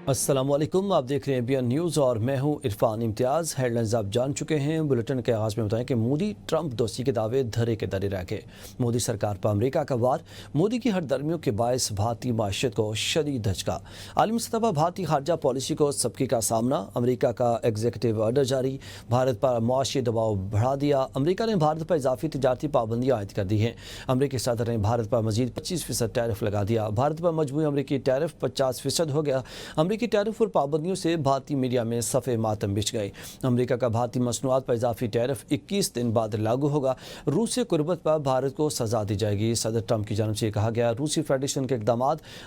अस्सलाम वालेकुम, आप देख रहे हैं BN न्यूज़ और मैं हूं इरफान इम्तियाज़। हेडलाइंस आप जान चुके हैं। बुलेटिन के आगाज़ में बताएं कि मोदी ट्रंप दोस्ती के दावे धरे के धरे रह गए। मोदी सरकार पर अमेरिका का वार, मोदी की हरदर्मियों के बायस भारतीय माशियत को शदीद धचका। आलमी सतह पर भारतीय खारजा पॉलिसी को सबकी का सामना, अमेरिका का एग्जीक्यूटिव ऑर्डर जारी, भारत पर मुआशी दबाव बढ़ा दिया। अमेरिका ने भारत पर इजाफी तजारती पाबंदियाँ आयद कर दी हैं। अमेरिकी सदर ने भारत पर मजीद 25% टैरिफ लगा दिया। भारत पर मजमूई अमेरिकी टैरिफ 50% हो गया। अमेरिकी टैरिफ और पाबंदियों से भारतीय मीडिया में सफ़े मातम बिछ गए। अमेरिका का भारतीय मसनूआत पर इजाफी टैरिफ 21 दिन बाद लागू होगा। रूस से कुर्बत पर भारत को सजा दी जाएगी। सदर ट्रंप की जानब से कहा गया, रूसी फेडरेशन के इक़दाम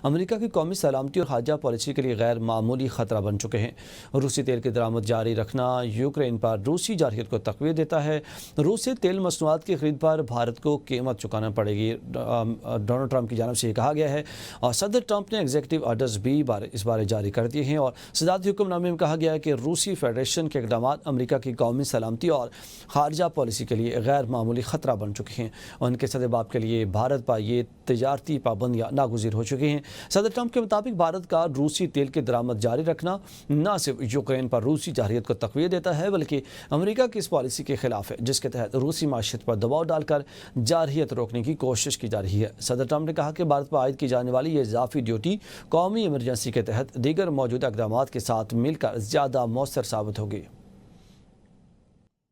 अमेरिका की कौमी सलामती और खारजा पॉलिसी के लिए गैर मामूली खतरा बन चुके हैं। रूसी तेल की दरामद जारी रखना यूक्रेन पर रूसी जारहियत को तक़वीत देता है। रूस से तेल मसनूआत की खरीद पर भारत को कीमत चुकाना पड़ेगी, डोनाल्ड ट्रंप की जानब से कहा गया है। और सदर ट्रंप ने एग्जीक्यूटिव ऑर्डर्स भी इस बारे जारी कर दिए हैं और सदारती हुक्मनामे में कहा गया है कि रूसी फेडरेशन के इक़दाम अमेरिका की कौमी सलामती और खारजा पॉलिसी के लिए गैर मामूली खतरा बन चुके हैं और उनके सदेबाब के लिए भारत पर ये तजारती पाबंदियाँ नागुज़ीर हो चुकी हैं। सदर ट्रंप के मुताबिक भारत का रूसी तेल की दरामद जारी रखना न सिर्फ यूक्रेन पर रूसी जारहियत को तक़वीत देता है, बल्कि अमेरिका की इस पॉलिसी के खिलाफ है जिसके तहत रूसी माशियत पर दबाव डालकर जारहियत रोकने की कोशिश की जा रही है। सदर ट्रंप ने कहा कि भारत पर आयद की जाने वाली ये इजाफी ड्यूटी कौमी इमरजेंसी के तहत दीगर मौजूदा इक़दामात के साथ मिलकर ज़्यादा मौसर साबित होगी।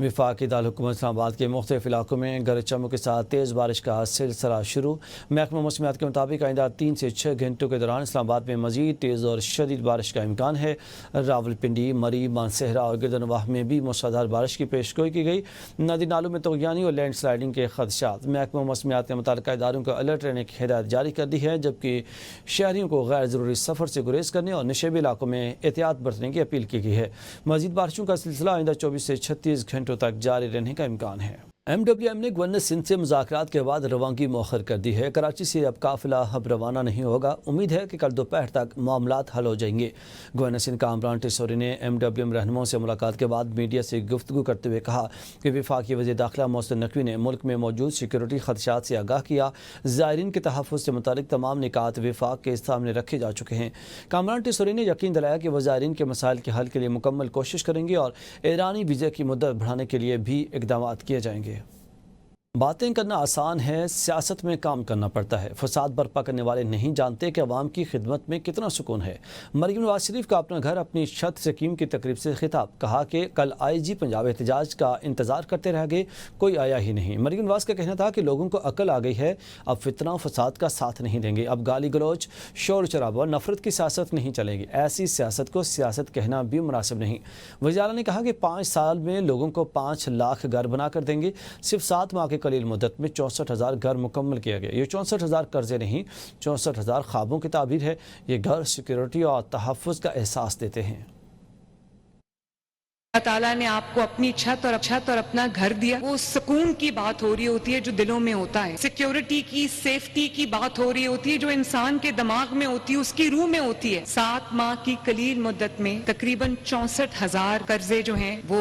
वफाकी दारकूमत इस्लामाबाद के मुख्तलिफ इलाकों में गरज चमक के साथ तेज़ बारिश का सिलसिला शुरू। महकमा मौसमियात के मुताबिक आइंदा 3 से 6 घंटों के दौरान इस्लामाबाद में मज़ीद तेज़ और शदीद बारिश का इम्कान है। रावलपिंडी, मरी, मानसहरा और गिरदनवाह में भी मूसलाधार बारिश की पेशगोई की गई। नदी नालों में तग़यानी और लैंड स्लाइडिंग के खदशात। महकमा मौसमियात ने मुतल्लिक़ा इदारों को अलर्ट रहने की हिदायत जारी कर दी है, जबकि शहरियों को गैर ज़रूरी सफ़र से गुरेज करने और नशेबी इलाकों में एहतियात बरतने की अपील की गई है। मज़ीद बारिशों का सिलसिला आइंदा 24 से 36 घंटों तक जारी रहने का इम्कान है। MWM ने गवर्नर सिंध से मुज़ाकरात के बाद रवानगी मौखर कर दी है। कराची से अब काफ़िला अब रवाना नहीं होगा। उम्मीद है कि कल दोपहर तक मामलात हल हो जाएंगे। गवर्नर सिंध कामरान टिसोरी ने MWM रहनुमाओं से मुलाकात के बाद मीडिया से गुफ्तगू करते हुए कहा कि वफाकी वज़ीर दाखिला मोहसिन नकवी ने मुल्क में मौजूद सिक्योरिटी खदशात से आगाह किया। ज़ायरीन के तहफ़्फ़ुज़ से मुतालिक तमाम निकात वफाक के सामने रखे जा चुके हैं। कामरान टिसोरी ने यकीन दिलाया कि वह ज़ायरीन के मसाइल के हल के लिए मुकम्मल कोशिश करेंगे और ईरानी वीज़ा की मुद्दत बढ़ाने के लिए भी इक़दामात किए जाएंगे। बातें करना आसान है, सियासत में काम करना पड़ता है। फसाद बर्पा करने वाले नहीं जानते कि अवाम की खिदमत में कितना सुकून है। मरीम नवाज शरीफ का अपना घर अपनी छत स्कीम की तकरीब से खिताब। कहा कि कल IG पंजाब एहतजाज का इंतज़ार करते रह गए, कोई आया ही नहीं। मरीम नवाज का कहना था कि लोगों को अकल आ गई है, अब फितना फसाद का साथ नहीं देंगे। अब गाली गलौज, शोर शराबा और नफरत की सियासत नहीं चलेगी। ऐसी सियासत को सियासत कहना भी मुनासिब नहीं। वज़ीर आला ने कहा कि 5 साल में लोगों को 5 लाख घर बना कर देंगे। सिर्फ 7 माह के कलील मुद्दत में 64,000 घर मुकम्मल किया गया। ये 64,000 कर्जे नहीं, 64,000 ख्वाबों की ताबीर है। ये घर सिक्योरिटी और तहफ़्फ़ुज़ का एहसास देते हैं। अल्लाह ताला ने आपको अपनी छत और अपना घर दिया। वो सुकून की बात हो रही होती है जो दिलों में होता है, सिक्योरिटी की, सेफ्टी की बात हो रही होती है जो इंसान के दिमाग में होती है, उसकी रूह में होती है। 7 माह की कलील मुद्दत में तकरीबन 64,000 कर्जे जो हैं वो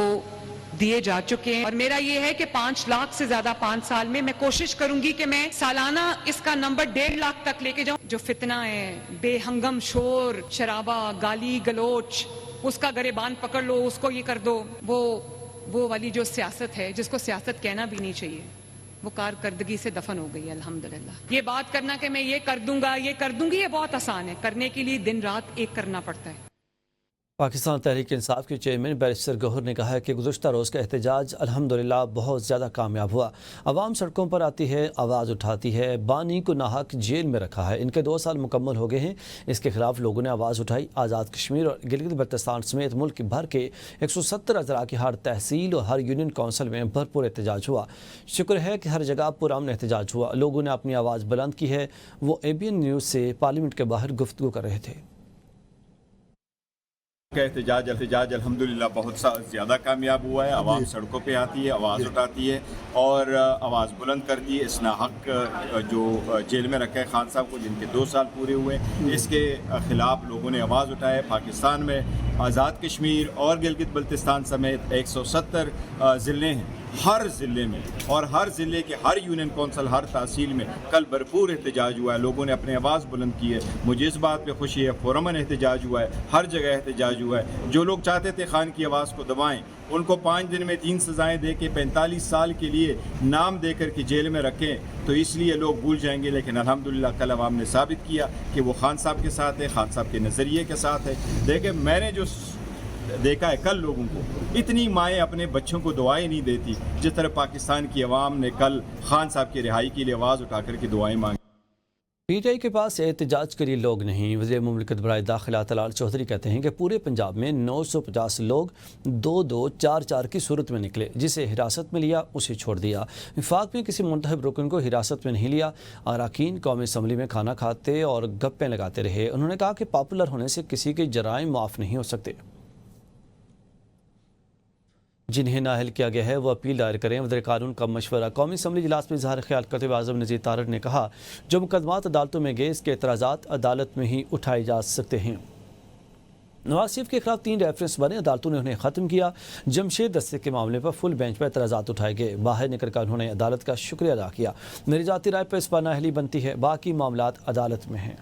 दिए जा चुके हैं और मेरा ये है कि 5 लाख से ज्यादा 5 साल में मैं कोशिश करूंगी कि मैं सालाना इसका नंबर 1.5 लाख तक लेके जाऊं। जो फितना है, बेहंगम शोर शराबा, गाली गलोच, उसका गरेबान पकड़ लो, उसको ये कर दो, वो वाली जो सियासत है जिसको सियासत कहना भी नहीं चाहिए, वो कारकर्दगी से दफन हो गई है अल्हम्दुलिल्लाह। ये बात करना कि मैं ये कर दूंगा, ये कर दूंगी, ये बहुत आसान है। करने के लिए दिन रात एक करना पड़ता है। पाकिस्तान तहरीक इंसाफ के चेयरमैन बैरिस्टर गौहर ने कहा है कि गुज़श्ता रोज़ का एहतजाज अल्हम्दुलिल्लाह बहुत ज़्यादा कामयाब हुआ। अवाम सड़कों पर आती है, आवाज़ उठाती है। बानी को नाहक जेल में रखा है, इनके 2 साल मुकम्मल हो गए हैं। इसके खिलाफ लोगों ने आवाज़ उठाई। आज़ाद कश्मीर और गिलगित बल्तिस्तान समेत मुल्क भर के 170 अज़ला की हर तहसील और हर यूनियन कौंसिल में भरपूर एहतजाज हुआ। शुक्र है कि हर जगह पुरअमन एहतजाज हुआ। लोगों ने अपनी आवाज़ बुलंद की है। वो ABN न्यूज़ से पार्लियामेंट के बाहर गुफ्तगू कर रहे थे। का एहतजाज अल्हम्दुलिल्लाह बहुत ज़्यादा कामयाब हुआ है। आवाम सड़कों पे आती है, आवाज़ उठाती है और आवाज़ बुलंद करती है। इस नाहक जो जेल में रखे खान साहब को, जिनके 2 साल पूरे हुए, इसके ख़िलाफ़ लोगों ने आवाज़ उठाए। पाकिस्तान में आज़ाद कश्मीर और गिलगित बल्तिस्तान समेत 170 ज़िले हैं हर ज़िले में और हर ज़िले के हर यूनियन कौंसिल, हर तहसील में कल भरपूर एहतजाज हुआ है, लोगों ने अपनी आवाज़ बुलंद की है। मुझे इस बात पे खुशी है, फोरमन एहतजाज हुआ है, हर जगह एहतजाज हुआ है। जो लोग चाहते थे खान की आवाज़ को दबाएं, उनको 5 दिन में 3 सज़ाएँ दे के 45 साल के लिए नाम दे कर के जेल में रखें, तो इसलिए लोग भूल जाएंगे। लेकिन अल्हम्दुलिल्लाह कल अवाम ने साबित किया कि वो खान साहब के साथ है, खान साहब के नज़रिए के साथ है। देखें, मैंने जो देखा है कल लोगों को, इतनी माएँ अपने बच्चों को दुआएं नहीं देती जिस तरह पाकिस्तान की आवाम ने कल खान साहब की रिहाई के लिए आवाज़ उठा कर के दुआएं मांगी। PTI के पास एहतजाज के लिए लोग नहीं। वज़ीर मुमलिकत बराए दाखिला तलाल चौधरी कहते हैं कि पूरे पंजाब में 950 लोग 2-2, 4-4 की सूरत में निकले, जिसे हिरासत में लिया उसे छोड़ दिया। वफाक में किसी मुंतखब रुकन को हिरासत में नहीं लिया। अरकान कौमी असम्बली में खाना खाते और गप्पें लगाते रहे। उन्होंने कहा कि पॉपुलर होने से किसी के जराइम माफ़ नहीं हो सकते। जिन्हें नाअहल किया गया है वो अपील दायर करें। वज़ीर कानून का मशवरा। कौमी असम्बली इजलास में इज़हार ख्याल करते हुए आज़म नज़ीर तारड़ ने कहा, जो मुकदमात अदालतों में गए इसके एतराज़ात अदालत में ही उठाए जा सकते हैं। नवाज शरीफ के खिलाफ 3 रेफरेंस बने, अदालतों ने उन्हें ख़त्म किया। जमशेद दस्ते के मामले पर फुल बेंच पर एतराज़ात उठाए गए। बाहर निकल कर उन्होंने अदालत का शुक्रिया अदा किया। मेरी ज़ाती राय पर इस पर नाअहली बनती है, बाकी मामलात अदालत में हैं।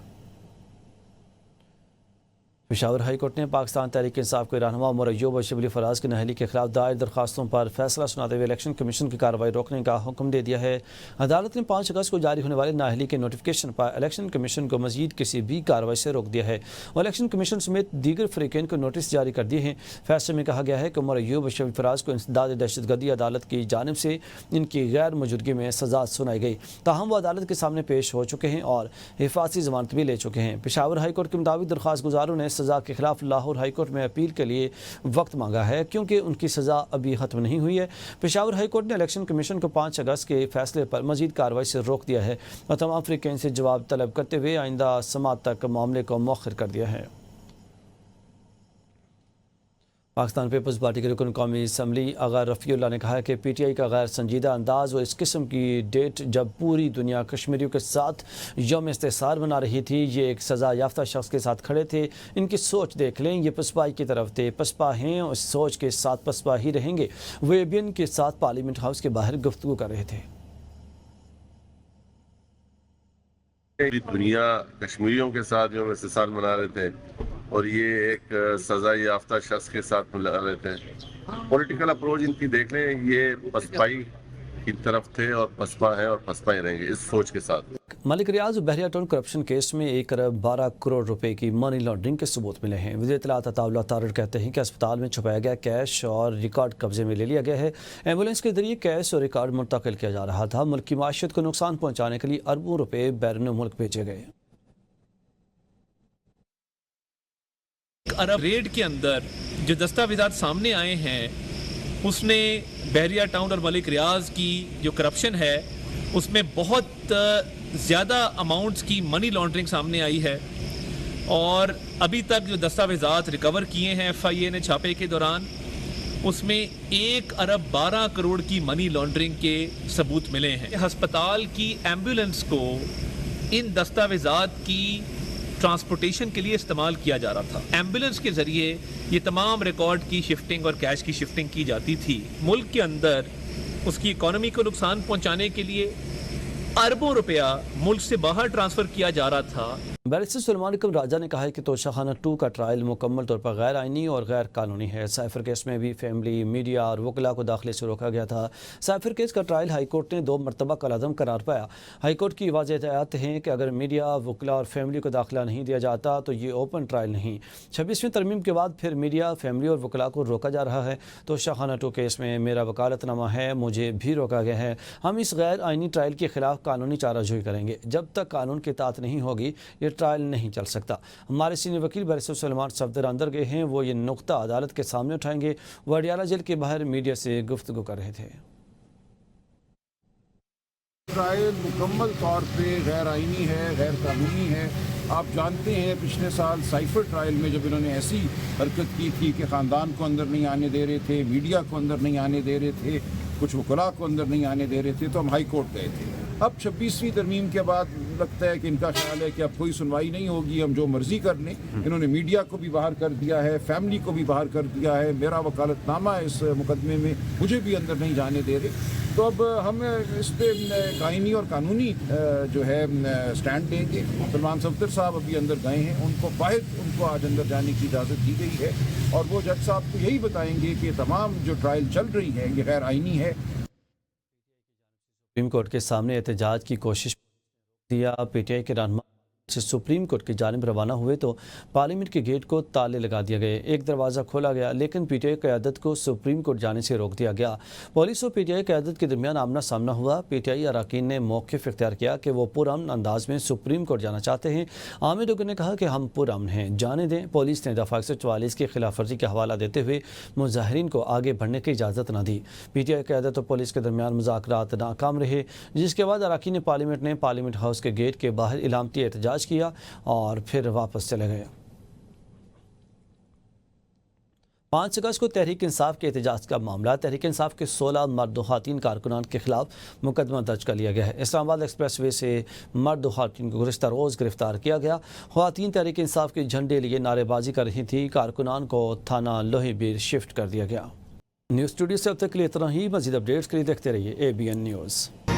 पेशावर हाई कोर्ट ने पाकिस्तान तहरीक इंसाफ के रहनुमा उमर अय्यूब और शिबली फराज की नाअहली के खिलाफ दायर दरखास्तों पर फैसला सुनाते हुए इलेक्शन कमीशन की कार्रवाई रोकने का हुक्म दे दिया है। अदालत ने 5 अगस्त को जारी होने वाले नाअहली के नोटिफिकेशन पर इलेक्शन कमीशन को मजीद किसी भी कार्रवाई से रोक दिया है और इलेक्शन कमीशन समेत दीगर फरीकैन को नोटिस जारी कर दिए हैं। फैसले में कहा गया है कि उमर अय्यूब और शिबली फराज को इंसदाद दहशतगर्दी अदालत की जानिब से इनकी गैर मौजूदगी में सज़ा सुनाई गई, ताहम वो अदालत के सामने पेश हो चुके हैं और हिफाजती ज़मानत भी ले चुके हैं। पेशावर हाई कोर्ट के मुताबिक दरख्वास्त गुजारों ने सज़ा के खिलाफ लाहौर हाई कोर्ट में अपील के लिए वक्त मांगा है, क्योंकि उनकी सज़ा अभी ख़त्म नहीं हुई है। पेशावर हाई कोर्ट ने इलेक्शन कमीशन को 5 अगस्त के फैसले पर मजीद कार्रवाई से रोक दिया है और तमाम फरीकैन से जवाब तलब करते हुए आइंदा समाअत तक मामले को मौखर कर दिया है। पाकिस्तान पीपल्स पार्टी के रुकन कौमी असम्बली अगर रफ़ीउल्लाह ने कहा है कि PTI का गैर संजीदा अंदाज़ और इस किस्म की डेट जब पूरी दुनिया कश्मीरियों के साथ यौम इस्तेसार मना रही थी, ये एक सज़ा याफ्ता शख्स के साथ खड़े थे। इनकी सोच देख लें, ये पसपाई की तरफ थे, पसपा हैं और इस सोच के साथ पसपा ही रहेंगे। वो ABN के साथ पार्लियामेंट हाउस के बाहर गुफ्तगू कर रहे थे। दुनिया कश्मीरियों के साथ यौम इस्तेसार मना रहे थे और ये एक सजा याफ्ता शख्स के साथ मिला रहे थे। पॉलिटिकल अप्रोच इनकी देख लें, ये पसपाई की तरफ थे और पसपा है और पसपा ही रहेंगे इस सोच के साथ। मलिक रियाज और बहरिया टाउन करप्शन केस में 1 अरब 12 करोड़ रुपए की मनी लॉन्ड्रिंग के सबूत मिले हैं। वज़ीर इत्तलात अताउल्लाह तारड़ कहते हैं कि अस्पताल में छुपाया गया कैश और रिकॉर्ड कब्जे में ले लिया गया है। एम्बुलेंस के जरिए कैश और रिकॉर्ड मुंतकिल किया जा रहा था। मुल्क की माशियत को नुकसान पहुँचाने के लिए अरबों रुपए बैरून मुल्क भेजे गए। अरब रेड के अंदर जो दस्तावेजात सामने आए हैं उसने बहरिया टाउन और मलिक रियाज की जो करप्शन है उसमें बहुत ज़्यादा अमाउंट्स की मनी लॉन्ड्रिंग सामने आई है और अभी तक जो दस्तावेजात रिकवर किए हैं FIA ने छापे के दौरान उसमें 1 अरब 12 करोड़ की मनी लॉन्ड्रिंग के सबूत मिले हैं। अस्पताल की एम्बुलेंस को इन दस्तावेजात की ट्रांसपोर्टेशन के लिए इस्तेमाल किया जा रहा था। एम्बुलेंस के ज़रिए ये तमाम रिकॉर्ड की शिफ्टिंग और कैश की शिफ्टिंग की जाती थी। मुल्क के अंदर उसकी इकॉनमी को नुकसान पहुंचाने के लिए अरबों रुपया मुल्क से बाहर ट्रांसफ़र किया जा रहा था। बैरिस्टर सुलेमान इकरम राजा ने कहा है कि तोशाखाना 2 का ट्रायल मुकम्मल तौर पर गैर आइनी और गैर कानूनी है। साइफर केस में भी फैमिली, मीडिया और वकला को दाखिले से रोका गया था। साइफर केस का ट्रायल हाई कोर्ट ने 2 मरतबा कलअदम करार पाया। हाई कोर्ट की वाज़ेह हिदायत हैं कि अगर मीडिया, वकला और फैमिली को दाखिला नहीं दिया जाता तो ये ओपन ट्रायल नहीं। 26वीं तरमीम के बाद फिर मीडिया, फैमिली और वकला को रोका जा रहा है। तोशाखाना 2 केस में मेरा वकालतनामा है, मुझे भी रोका गया है। हम इस गैर आइनी ट्रायल के खिलाफ कानूनी चाराजोई करेंगे। जब तक कानून की इताअत नहीं होगी ये ट्रायल नहीं चल सकता। हमारे सीनियर वकील बैरिस्टर सुलेमान सफदर अंदर गए हैं, वो ये नुक्ता अदालत के सामने उठाएंगे। वो अडियाला जेल के बाहर मीडिया से गुफ्तगू कर रहे थे। ट्रायल मुकम्मल तौर पे गैर आइनी है, गैर कानूनी है। आप जानते हैं पिछले साल साइफर ट्रायल में जब इन्होंने ऐसी हरकत की थी कि ख़ानदान को अंदर नहीं आने दे रहे थे, मीडिया को अंदर नहीं आने दे रहे थे, कुछ वकला को अंदर नहीं आने दे रहे थे, तो हम हाई कोर्ट गए थे। اب 26वीं तरमीम के बाद लगता है कि इनका ख्याल है कि अब कोई सुनवाई नहीं होगी, हम जो मर्जी कर लें। इन्होंने मीडिया को भी बाहर कर दिया है, फैमिली को भी बाहर कर दिया है, मेरा वकालतनामा है इस मुकदमे में, मुझे भी अंदर नहीं जाने दे रहे। तो अब हम इस पे आईनी और कानूनी जो है स्टैंड लेंगे। सलमान सफ्दर साहब अभी अंदर गए हैं, उनको आज अंदर जाने की इजाज़त दी गई है और वो जज साहब को यही बताएंगे कि तमाम जो ट्रायल चल रही है ये गैर आईनी है। सुप्रीम कोर्ट के सामने एहतजाज की कोशिश दिया। पीटीआई के रहनुमा से सुप्रीम कोर्ट की जानिब रवाना हुए तो पार्लियामेंट के गेट को ताले लगा दिया गए। एक दरवाज़ा खोला गया लेकिन पीटीआई क़यादत को सुप्रीम कोर्ट जाने से रोक दिया गया। पुलिस और पीटीआई क़यादत के दरमियान आमना सामना हुआ। पीटीआई अरकान ने मौक़िफ़ इख्तियार किया कि वो पुरअमन अंदाज में सुप्रीम कोर्ट जाना चाहते हैं। आमिर डोगर ने कहा कि हम पुरअमन हैं, जाने दें। पुलिस ने दफ़ा 144 की खिलाफ वर्जी का हवाला देते हुए मुजाहिरीन को आगे बढ़ने की इजाज़त न दी। पीटीआई क़यादत और पुलिस के दरमियान मुज़ाकरात नाकाम रहे, जिसके बाद अरकान पार्लियामेंट ने पार्लियामेंट हाउस के गेट के बाहर इलामती एहतजाज किया और फिर वापस चले गए। 5 अगस्त को तहरीक इंसाफ के एहतजाज का मामला। तहरीक इंसाफ के 16 मर्द और ख़वातीन कारकुनान के खिलाफ मुकदमा दर्ज कर लिया गया है। इस्लामाबाद एक्सप्रेस वे से मर्द और ख़वातीन को गुज़िश्ता रोज़ गिरफ्तार किया गया। ख़वातीन तहरीक इंसाफ के झंडे लिए नारेबाजी कर रही थी। कारकुनान को थाना लोहीबीर शिफ्ट कर दिया गया। न्यूज़ स्टूडियो से अब तक के लिए इतना ही। मज़ीद अपडेट्स के लिए देखते रहिए ABN न्यूज़।